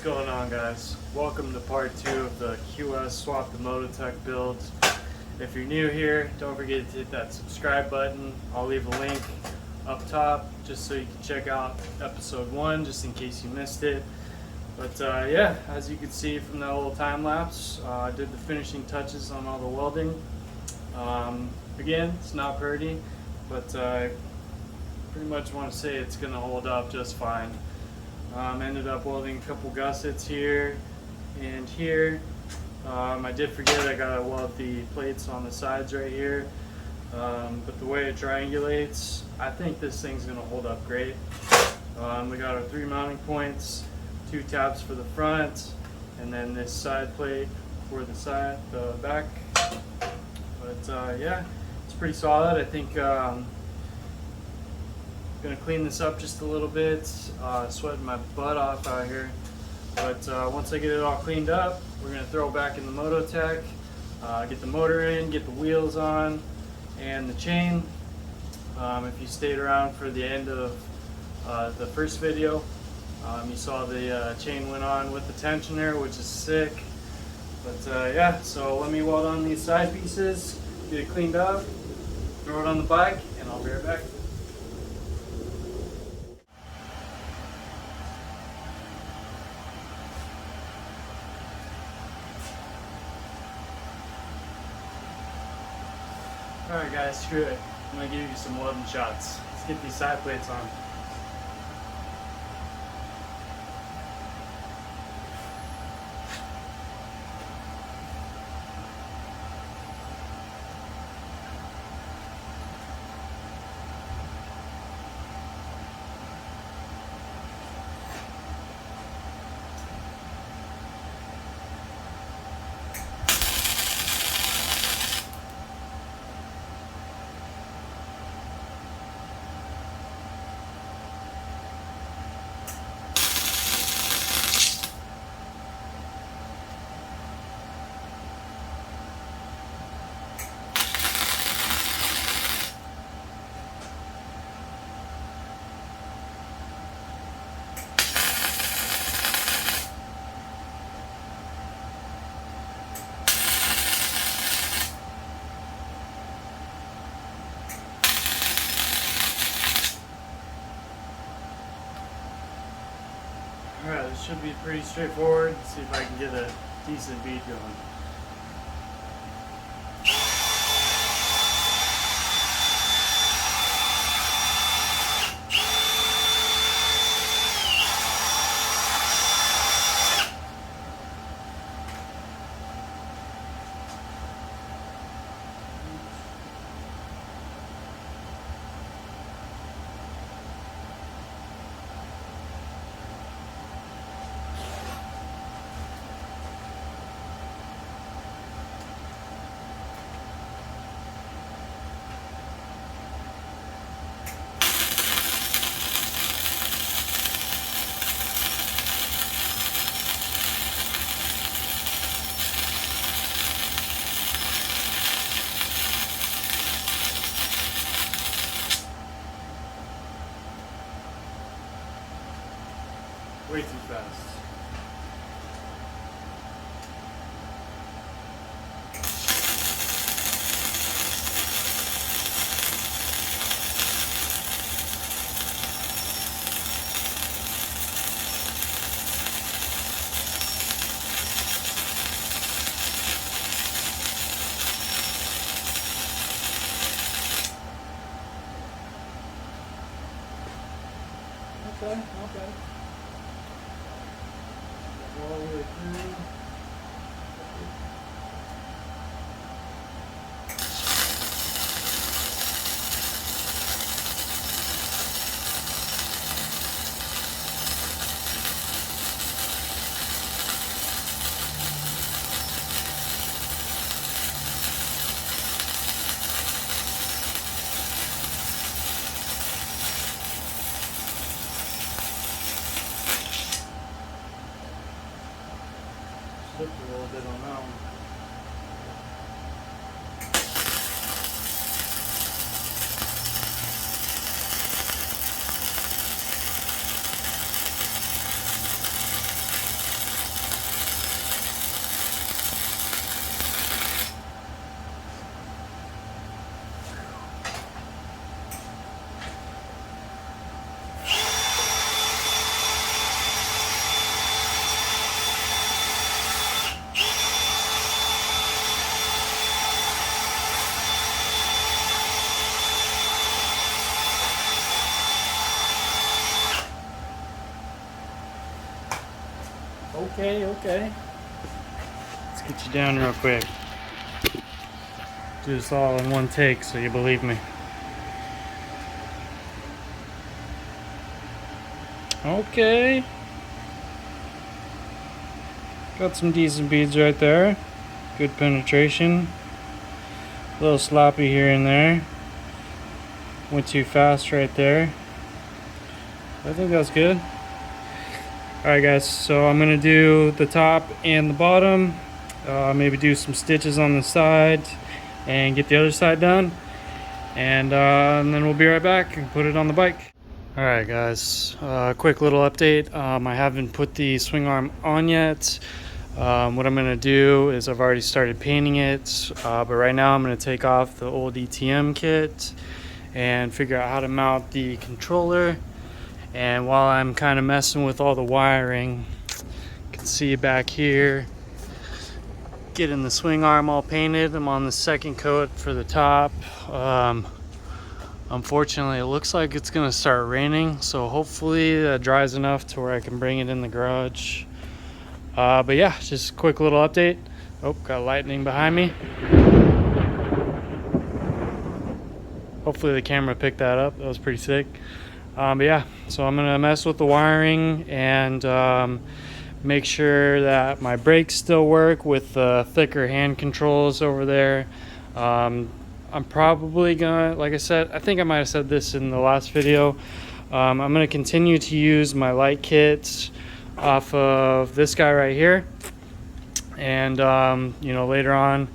going on, guys? Welcome to part 2 of the QS swap to Mototec build. If you're new here, don't forget to hit that subscribe button. I'll leave a link up top just so you can check out episode 1 just in case you missed it. But yeah, as you can see from that little time lapse, I did the finishing touches on all the welding. Again, it's not pretty, but I pretty much want to say it's going to hold up just fine. Ended up welding a couple gussets here and here. I did forget I gotta weld the plates on the sides right here, but the way it triangulates, I think this thing's gonna hold up great. We got our 3 mounting points, 2 tabs for the front, and then this side plate for the back. But yeah, it's pretty solid. I think gonna clean this up just a little bit. Sweating my butt off out here, but once I get it all cleaned up, we're gonna throw it back in the Mototec, get the motor in, get the wheels on, and the chain. If you stayed around for the end of the first video, you saw the chain went on with the tensioner, which is sick. But yeah, so let me weld on these side pieces, get it cleaned up, throw it on the bike, and I'll be right back. Alright guys, screw it. I'm going to give you some welding shots. Let's get these side plates on. Alright, this should be pretty straightforward. Let's see if I can get a decent bead going. Way too fast. Okay, okay. All the way through. Slipped a little bit on that one. Okay. Let's get you down real quick. Do this all in one take so you believe me. Okay. Got some decent beads right there. Good penetration. A little sloppy here and there. Went too fast right there. I think that's good. Alright guys, so I'm going to do the top and the bottom. Maybe do some stitches on the side and get the other side done. And then we'll be right back and put it on the bike. Alright guys, quick little update. I haven't put the swing arm on yet. What I'm going to do is I've already started painting it, but right now I'm going to take off the old ETM kit and figure out how to mount the controller. And while I'm kind of messing with all the wiring, you can see back here, getting the swing arm all painted. I'm on the second coat for the top. Unfortunately, it looks like it's going to start raining, so hopefully that dries enough to where I can bring it in the garage. But yeah, just a quick little update. Oh, got lightning behind me. Hopefully the camera picked that up. That was pretty sick. But yeah, so I'm going to mess with the wiring and make sure that my brakes still work with the thicker hand controls over there. I'm probably gonna, like I said, I think I might have said this in the last video. I'm gonna continue to use my light kits off of this guy right here. And, you know, later on,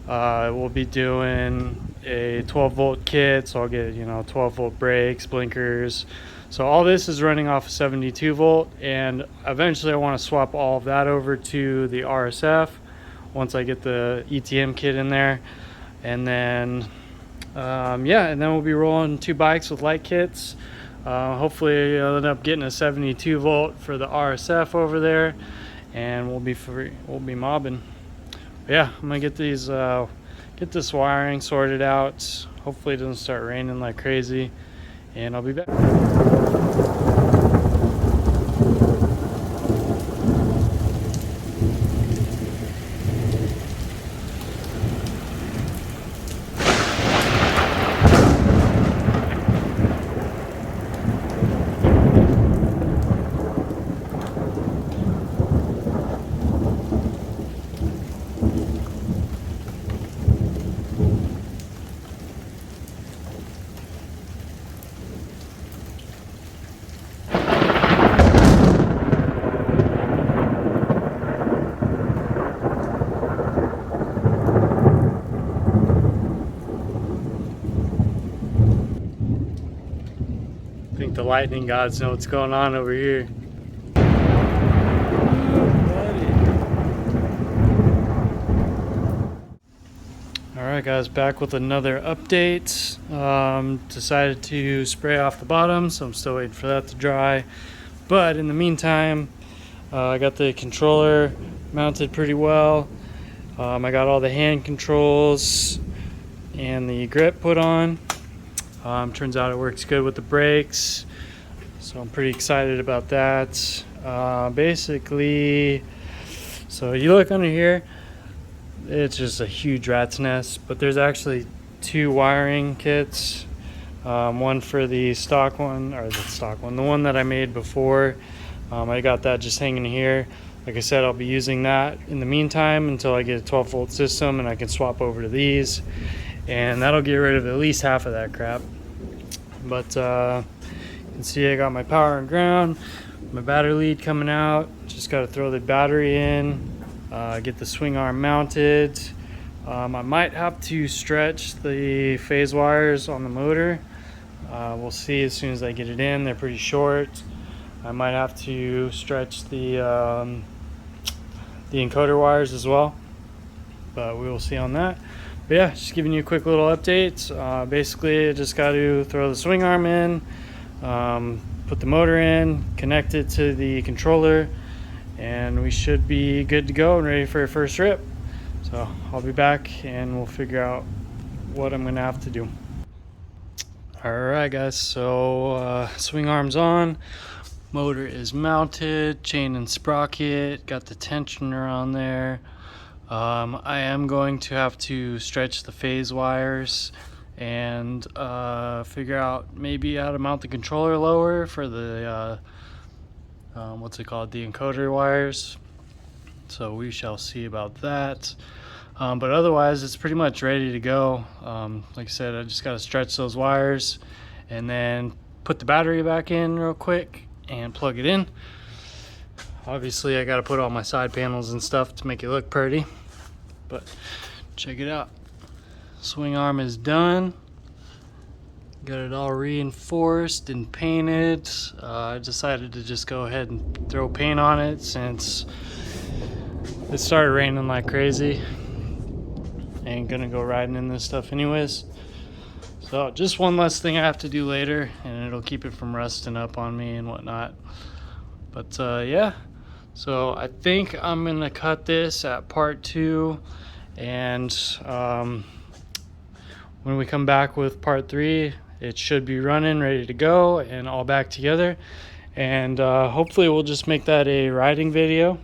we'll be doing a 12 volt kit. So I'll get, you know, 12 volt brakes, blinkers. So all this is running off of 72 volt. And eventually I want to swap all of that over to the RSF once I get the ETM kit in there. And then yeah, and then we'll be rolling 2 bikes with light kits. Hopefully I'll end up getting a 72 volt for the RSF over there, and we'll be mobbing. But yeah, I'm gonna get these get this wiring sorted out. Hopefully it doesn't start raining like crazy, and I'll be back. I think the lightning gods know what's going on over here. Alright guys, back with another update. Decided to spray off the bottom, so I'm still waiting for that to dry. But in the meantime, I got the controller mounted pretty well. I got all the hand controls and the grip put on. Turns out it works good with the brakes, so I'm pretty excited about that. Basically, so you look under here, it's just a huge rat's nest, but there's actually 2 wiring kits. One for the stock one, or the one that I made before. I got that just hanging here. Like I said, I'll be using that in the meantime until I get a 12 volt system and I can swap over to these, and that'll get rid of at least half of that crap. But you can see I got my power and ground, my battery lead coming out. Just got to throw the battery in, get the swing arm mounted. I might have to stretch the phase wires on the motor. We'll see as soon as I get it in. They're pretty short. I might have to stretch the encoder wires as well, but we will see on that. But yeah, just giving you a quick little update. Basically, I just got to throw the swing arm in, put the motor in, connect it to the controller, and we should be good to go and ready for our first trip. So I'll be back and we'll figure out what I'm gonna have to do. Alright guys, so swing arm's on. Motor is mounted, chain and sprocket, got the tensioner on there. I am going to have to stretch the phase wires and figure out maybe how to mount the controller lower for the what's it called, the encoder wires. So we shall see about that. But otherwise it's pretty much ready to go. Like I said, I just got to stretch those wires and then put the battery back in real quick and plug it in. Obviously I got to put all my side panels and stuff to make it look pretty, but check it out. Swing arm is done. Got it all reinforced and painted. I decided to just go ahead and throw paint on it since it started raining like crazy. Ain't gonna go riding in this stuff anyways. So just one less thing I have to do later, and it'll keep it from rusting up on me and whatnot. But yeah, so I think I'm gonna cut this at part 2, and when we come back with part 3, it should be running, ready to go, and all back together. And hopefully we'll just make that a riding video.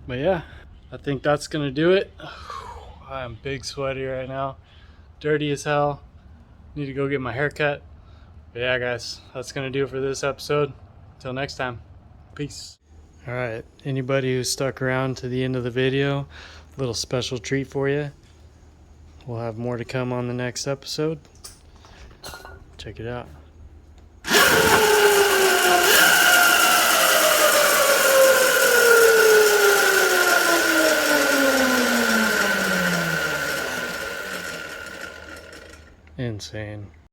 But yeah, I think that's gonna do it. I'm big sweaty right now, dirty as hell. Need to go get my hair cut. But yeah guys, that's gonna do it for this episode. Until next time, peace. All right, anybody who stuck around to the end of the video, a little special treat for you. We'll have more to come on the next episode. Check it out. Insane.